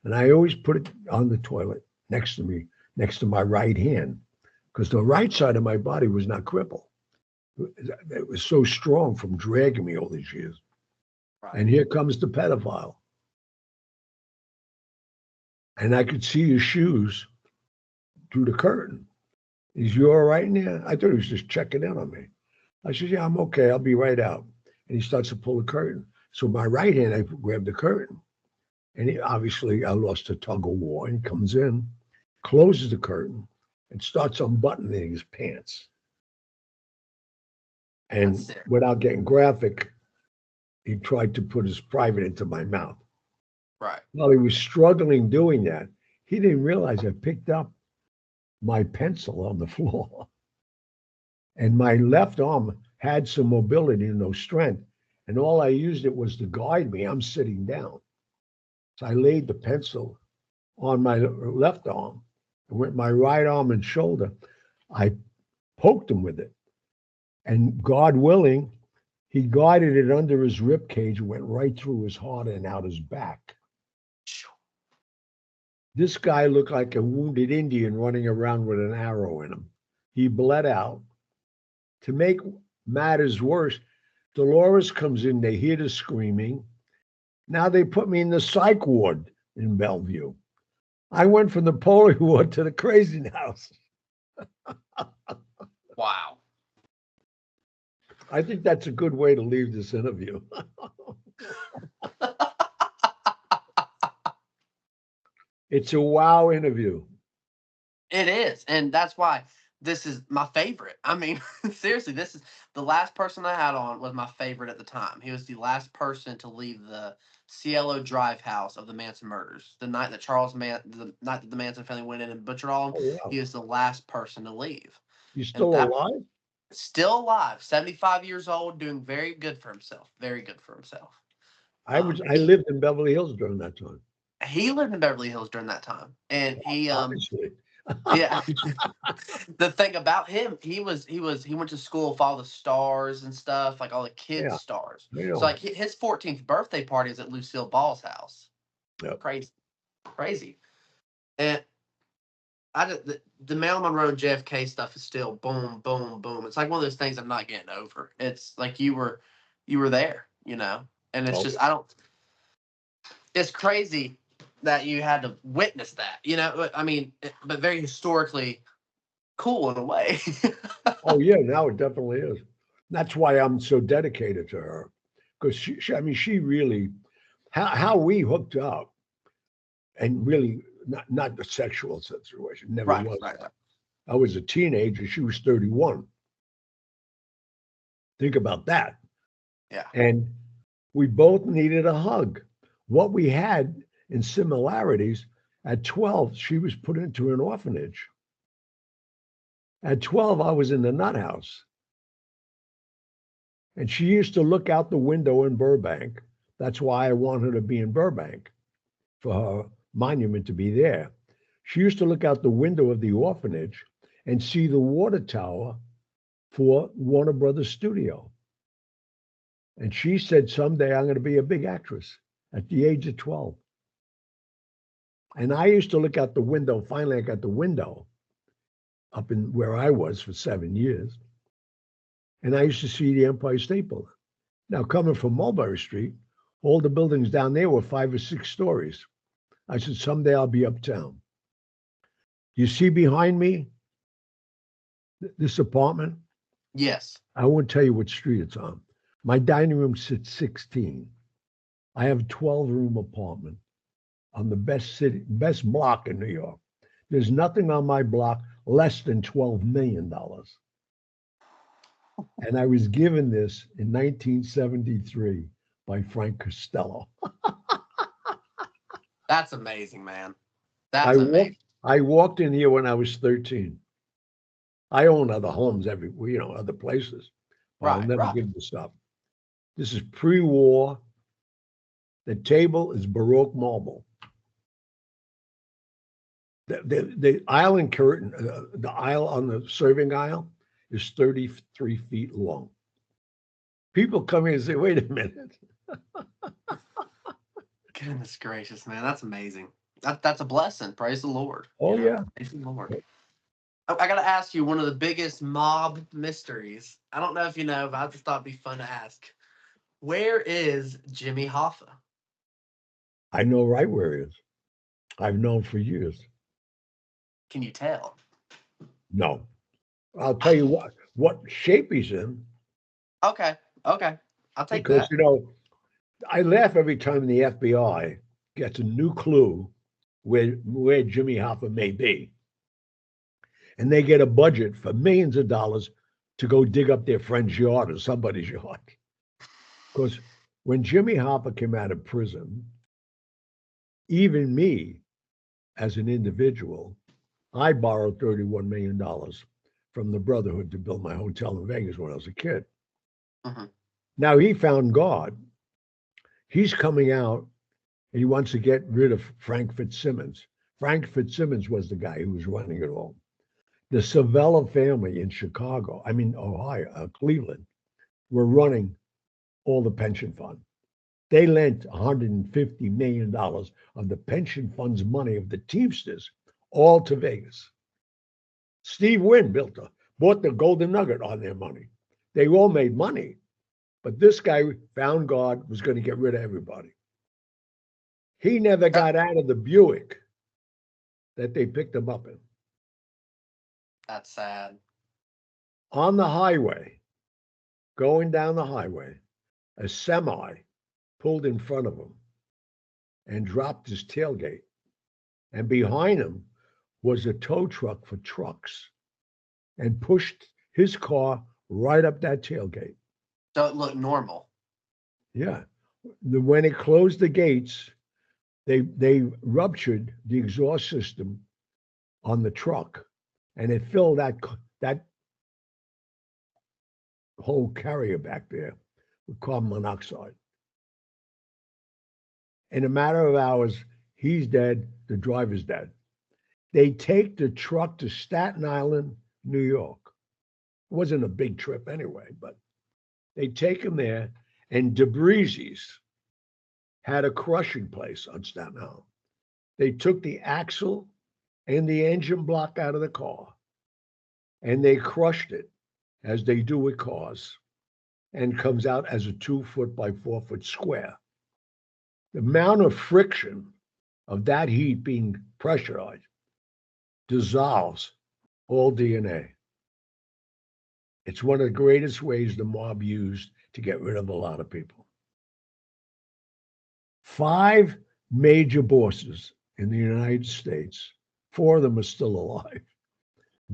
And I always put it on the toilet next to me, next to my right hand, because the right side of my body was not crippled. It was so strong from dragging me all these years. Right. And here comes the pedophile. And I could see his shoes through the curtain. Is you all right in there? I thought he was just checking in on me. I said, yeah, I'm okay. I'll be right out. And he starts to pull the curtain. So my right hand, I grabbed the curtain. And obviously, I lost a tug of war. And he comes in, closes the curtain, and starts unbuttoning his pants. That's And sick. without getting graphic, he tried to put his private into my mouth. Right. While he was struggling doing that, he didn't realize I picked up my pencil on the floor. And my left arm had some mobility and no strength. And all I used it was to guide me. I'm sitting down. So I laid the pencil on my left arm. And with my right arm and shoulder, I poked him with it. And God willing, he guided it under his rib cage, went right through his heart and out his back. This guy looked like a wounded Indian running around with an arrow in him. He bled out. To make matters worse, Dolores comes in, they hear the screaming. Now they put me in the psych ward in Bellevue. I went from the polio ward to the crazy house. Wow. I think that's a good way to leave this interview. It's a wow interview. It is, and that's why this is my favorite. I mean, seriously, this is the last person I had on was my favorite at the time. He was the last person to leave the Cielo Drive house of the Manson murders. The night that the Manson family went in and butchered all of them, Oh, he wow. was the last person to leave. You And still that alive? still alive, 75 years old, doing very good for himself. Very good for himself. I He lived in Beverly Hills during that time. he lived in Beverly Hills during that time, and Obviously. yeah. The thing about him, he went to school with all the stars and stuff, like all the kids Yeah, stars. I So know. like his 14th birthday party is at Lucille Ball's house. Yep. Crazy, crazy. And the Marilyn Monroe and JFK stuff is still boom, boom, boom. It's like one of those things I'm not getting over. It's like you were there, you know, and it's Oh, just I don't. It's crazy that you had to witness that, you know. I mean, but very historically cool in a way. oh yeah, now it definitely is. That's why I'm so dedicated to her, because I mean, she really, how we hooked up, and really not the sexual situation, never Right, was right, that. right. I was a teenager, she was 31. Think about that. Yeah. And we both needed a hug. What we had in similarities, at 12, she was put into an orphanage. At 12, I was in the nut house. And she used to look out the window in Burbank. That's why I want her to be in Burbank, for her monument to be there. She used to look out the window of the orphanage and see the water tower for Warner Brothers Studio. And she said, someday I'm going to be a big actress at the age of 12. And I used to look out the window. Finally, I got the window up in where I was for 7 years. And I used to see the Empire State Building. Now, coming from Mulberry Street, all the buildings down there were 5 or 6 stories. I said, someday I'll be uptown. You see behind me, this apartment? Yes. I won't tell you what street it's on. My dining room sits 16. I have a 12-room apartment on the best block in New York. There's nothing on my block less than $12 million. And I was given this in 1973 by Frank Costello. That's amazing, man. I That's walked amazing. I walked in here when I was 13. I own other homes other places, but I'll Right, never right. give this up. This is pre-war. The table is Baroque marble. The island curtain, the aisle on the serving aisle is 33 feet long. People come here and say, wait a minute. Goodness gracious, man. That's amazing. That's a blessing. Praise the Lord. You Oh, know, yeah. praise the Lord. I got to ask you one of the biggest mob mysteries. I don't know if you know, but I just thought it'd be fun to ask. Where is Jimmy Hoffa? I know right where he is. I've known for years. Can you tell? No. I'll tell you what shape he's in, Okay, okay. I'll take because, that. I laugh every time the FBI gets a new clue where Jimmy Hoffa may be. And they get a budget for millions of dollars to go dig up their friend's yard or somebody's yard. Because when Jimmy Hoffa came out of prison, even me as an individual, I borrowed $31 million from the Brotherhood to build my hotel in Vegas when I was a kid. Hmm. Now he found God. He's coming out and he wants to get rid of Frank Fitzsimmons. Frank Fitzsimmons was the guy who was running it all. The Savella family in Ohio, Cleveland, were running all the pension fund. They lent $150 million of the pension fund's money of the Teamsters all to Vegas. Steve Wynn bought the Golden Nugget on their money. They all made money, but this guy found God, was going to get rid of everybody. He never That, got out of the Buick that they picked him up in. that's sad. On the highway, going down the highway, a semi pulled in front of him and dropped his tailgate. And behind him was a tow truck for trucks and pushed his car right up that tailgate. So it looked normal. Yeah. When it closed the gates, they ruptured the exhaust system on the truck, and it filled that whole carrier back there with carbon monoxide. In a matter of hours, He's dead. The driver's dead. They take the truck to Staten Island, New York. It wasn't a big trip anyway, but they take him there, and DeBreeze's had a crushing place on Staten Island. They took the axle and the engine block out of the car, and they crushed it, as they do with cars, and comes out as a 2 foot by 4 foot square. The amount of friction of that heat being pressurized dissolves all DNA. It's one of the greatest ways the mob used to get rid of a lot of people. 5 major bosses in the United States, 4 of them are still alive,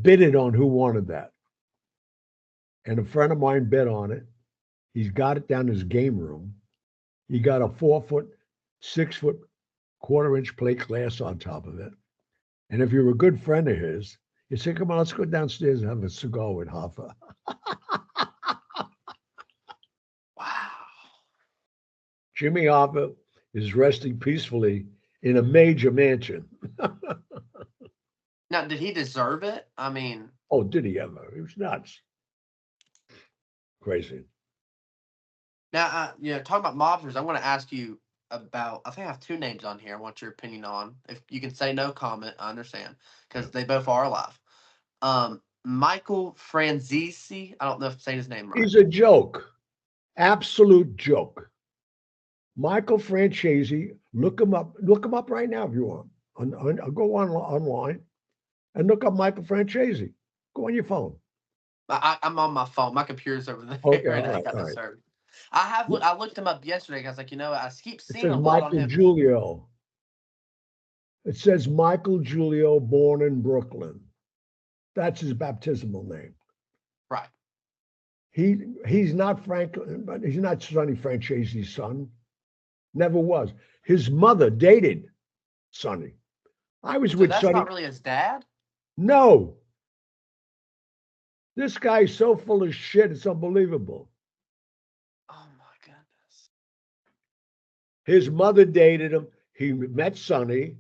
bidded on who wanted that. And a friend of mine bet on it. He's got it down in his game room. He got a 4 foot, 6 foot, quarter-inch plate glass on top of it. And if you're a good friend of his, you say, come on, let's go downstairs and have a cigar with Hoffa. Wow. Jimmy Hoffa is resting peacefully in a major mansion. Now, did he deserve it? I mean, Oh, did he ever? He was nuts. Crazy. now, talking about mobsters, I want to ask you about. I think I have 2 names on here. I want your opinion on. If you can say no comment, I understand because they both are alive. Michael Franzese. I don't know if I'm saying his name right. He's a joke. Absolute joke. Michael Franchese, look him up. Look him up right now if you want. Go online and look up Michael Franchese. Go on your phone. I'm on my phone. My computer's over there, Okay, and all I right, got all the right. service. I looked him up yesterday. I was like, I keep It seeing says a lot on Michael him. Giulio. It says Michael Giulio, born in Brooklyn. That's his baptismal name. Right. He's not he's not Sonny Franchese's son. Never was. His mother dated Sonny. I was So with that's Sonny. not really his dad. No, this guy's so full of shit. It's unbelievable. Oh my goodness. His mother dated him. He met Sonny,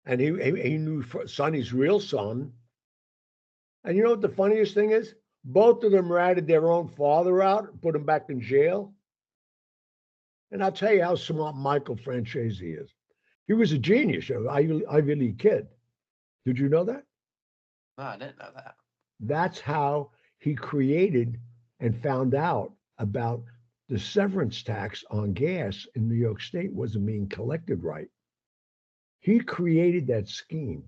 and he knew Sonny's real son. And you know what the funniest thing is? Both of them ratted their own father out and put him back in jail. And I'll tell you how smart Michael Franchese is. He was a genius, an Ivy League kid. Did you know that? No, I didn't know that. That's how he created and found out about the severance tax on gas in New York State wasn't being collected right. He created that scheme,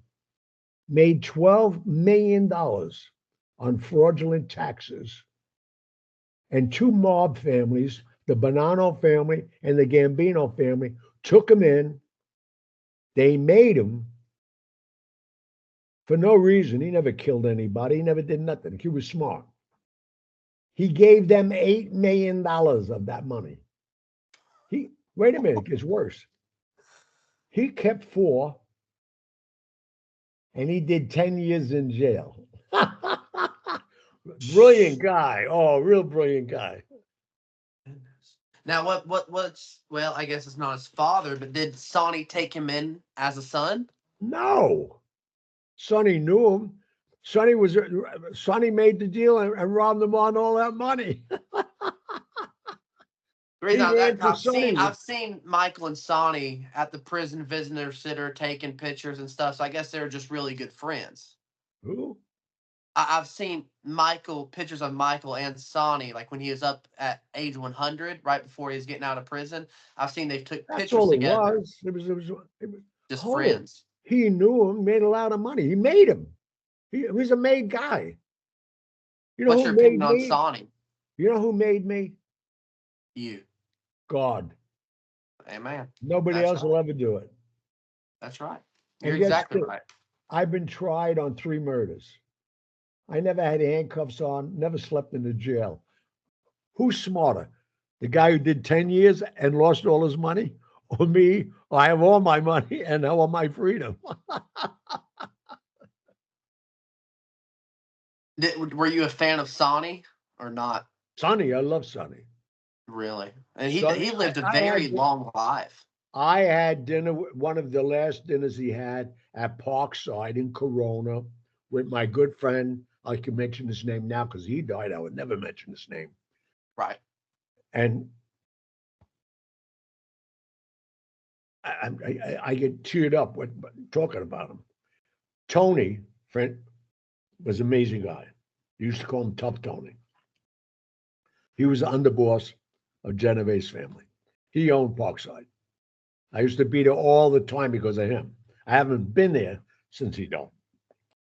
made $12 million on fraudulent taxes, and 2 mob families, the Bonanno family and the Gambino family, took him in. They made him for no reason. He never killed anybody. He never did nothing. He was smart. He gave them $8 million of that money. Wait a minute, it gets worse. He kept 4 and he did 10 years in jail. Brilliant guy. Oh, real brilliant guy. Now, what's well? I guess it's not his father, but did Sonny take him in as a son? No. Sonny knew him. Sonny made the deal and robbed them on all that money. The reason He ran that for Sonny. I've seen Michael and Sonny at the prison visitor center taking pictures and stuff. So I guess they're just really good friends. Who? I've seen pictures of Michael and Sonny, like when he was up at age 100, right before he was getting out of prison. I've seen they took That's pictures all it together, was. It was just hold it. friends. He knew him, made a lot of money. He made him. He was a made guy. You know What's who your made opinion on me? Sonny? You know who made me? You. God. Amen. Nobody That's else will right. ever do it. That's right. You're And guess exactly what? right. I've been tried on 3 murders. I never had handcuffs on, never slept in the jail. Who's smarter? The guy who did 10 years and lost all his money? Or me? I have all my money and all my freedom. Were you a fan of Sonny or not? Sonny, I love Sonny. Really? And he Sonny, lived a I very had long life. I had dinner, one of the last dinners he had at Parkside in Corona with my good friend. I can mention his name now because he died. I would never mention his name. Right. And I get teared up with talking about him. Tony, friend, was an amazing guy. You used to call him Tough Tony. He was the underboss of Genovese family. He owned Parkside. I used to be there all the time because of him. I haven't been there since he died.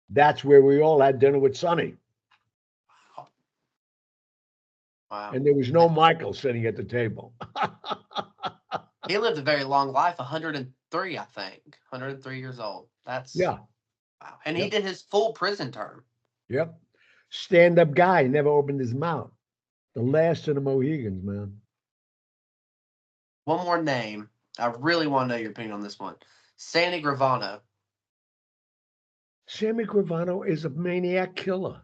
That's where we all had dinner with Sonny. Wow. And there was no Michael sitting at the table. He lived a very long life, 103, I think. 103 years old. That's Yeah. wow. And he Yep. did his full prison term. Yep. Stand up guy, never opened his mouth. The last of the Mohegans, man. One more name. I really want to know your opinion on this one. Sandy Gravano. Sammy Gravano is a maniac killer.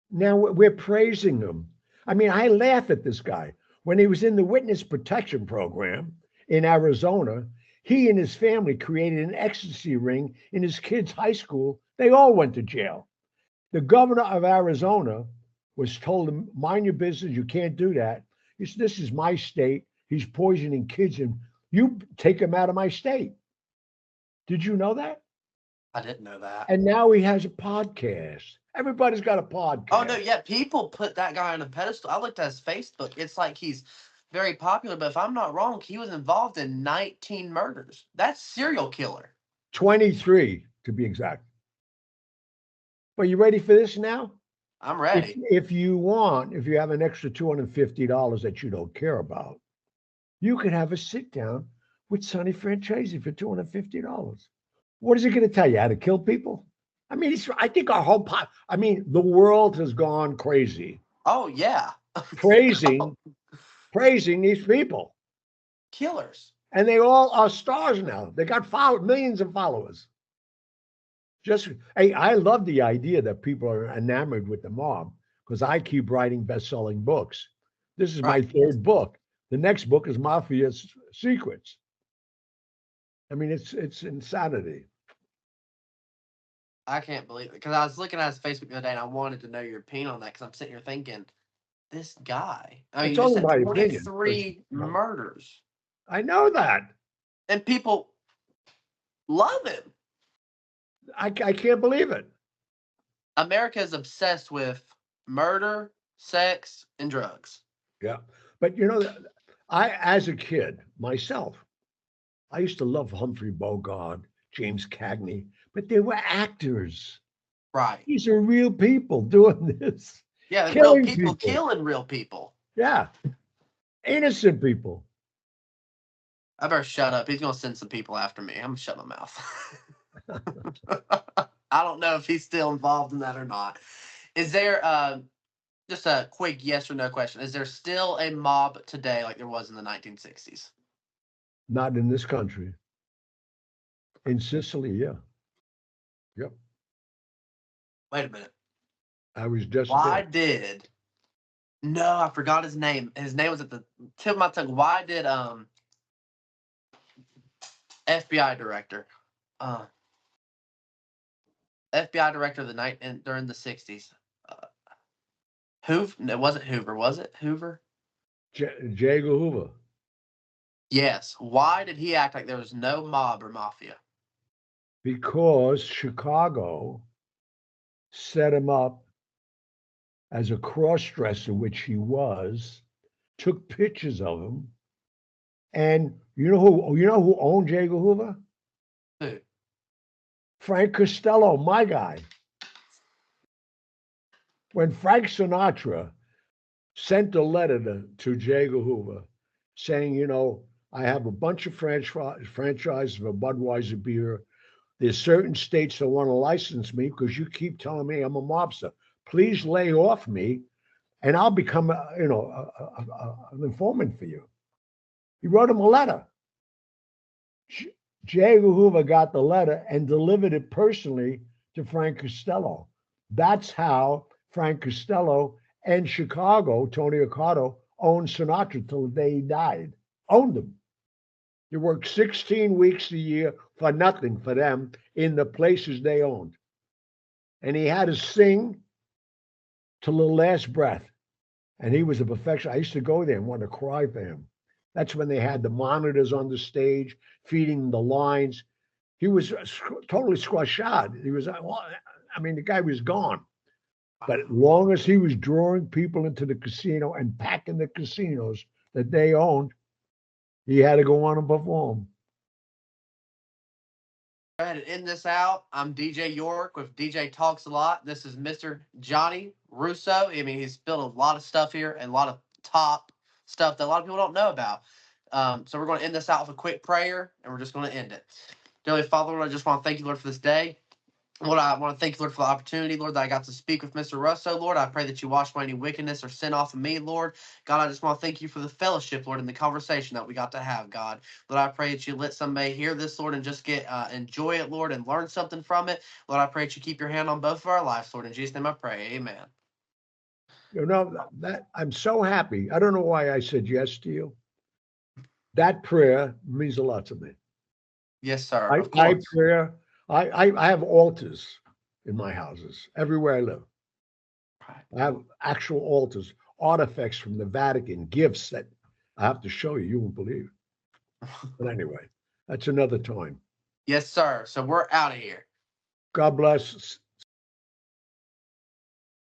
Now we're praising him. I mean, I laugh at this guy. When he was in the witness protection program in Arizona, he and his family created an ecstasy ring in his kids' high school. They all went to jail. The governor of Arizona was told to mind your business. You can't do that. He said, this is my state. He's poisoning kids, and you take him out of my state. Did you know that? I didn't know that. And now he has a podcast. Everybody's got a Oh no, podcast. yeah, people put that guy on a pedestal. I looked at his Facebook. It's like he's very popular, but if I'm not wrong, he was involved in 19 murders. That's serial killer. 23 to be exact. But you ready for this now? I'm If ready. if you want, if you have an extra $250 that you don't care about, you could have a sit down with Sonny Franchese for $250. What is he going to tell you? How to kill people? I mean, I think our whole I mean, the world has gone crazy Oh yeah. praising praising these people, Killers. and they all are stars now. They got millions of followers. Just hey, I love the idea that people are enamored with the mob because I keep writing best-selling books. This is my Right. third book. The next book is Mafia Secrets. I mean, it's insanity. I can't believe it because I was looking at his Facebook the other day and I wanted to know your opinion on that because I'm sitting here thinking, this guy. I mean, It's you just only said my opinion. 23 murders I know that. and people love him. I can't believe it. America is obsessed with murder, sex, and drugs. Yeah, but you know, I as a kid myself, I used to love Humphrey Bogart, James Cagney, but they were actors. Right. These are real people doing this, Yeah, real killing people people. killing real people. Yeah, innocent people. I better shut up. He's gonna send some people after me. I'm gonna shut my mouth. I don't know if he's still involved in that or not. Is there just a quick yes or no question? Is there still a mob today like there was in the 1960s? Not in this country. In Sicily, yeah. Yep. Wait a minute. I was just Why there. did no? I forgot his name. His name was at the tip of my tongue. Why did FBI director uh FBI director of the night during the 60s? Hoover? No, it wasn't Hoover. Was it Hoover? J. Edgar Hoover. Yes. Why did he act like there was no mob or mafia? Because Chicago set him up as a cross-dresser, which he was, took pictures of him, and you know who owned J. Edgar Hoover? Who? Frank Costello, my guy. When Frank Sinatra sent a letter to J. Edgar Hoover saying, I have a bunch of franchises for Budweiser beer. There's certain states that want to license me because you keep telling me I'm a mobster. Please lay off me, and I'll become, an informant for you. He wrote him a letter. J. Edgar Hoover got the letter and delivered it personally to Frank Costello. That's how Frank Costello and Chicago, Tony Accardo, owned Sinatra till the day he died. owned them. You worked 16 weeks a year for nothing for them in the places they owned. And he had to sing till the last breath. And he was a perfection. I used to go there and want to cry for him. That's when they had the monitors on the stage feeding the lines. He was totally squashed out. He was, well, I mean, the guy was gone. But as long as he was drawing people into the casino and packing the casinos that they owned, he had to go on and perform. Go ahead and end this out. I'm DJ York with DJ Talks a Lot. This is Mr. Gianni Russo. I mean, he's built a lot of stuff here and a lot of top stuff that a lot of people don't know about. So we're going to end this out with a quick prayer, and we're just going to end it. Dearly Father, Lord, I just want to thank you, Lord, for this day. Lord, I want to thank you, Lord, for the opportunity, Lord, that I got to speak with Mr. Russo, Lord. I pray that you wash away any wickedness or sin off of me, Lord. God, I just want to thank you for the fellowship, Lord, and the conversation that we got to have, God. Lord, I pray that you let somebody hear this, Lord, and just get enjoy it, Lord, and learn something from it. Lord, I pray that you keep your hand on both of our lives, Lord. In Jesus' name I pray. Amen. You know, that I'm so happy. I don't know why I said yes to you. That prayer means a lot to me. Yes, sir. I, Of I course. prayer. I have altars in my houses everywhere I live. Right. I have actual altars, artifacts from the Vatican, gifts that I have to show you. You won't believe. But anyway, that's another time. Yes, sir. So we're out of here. God bless.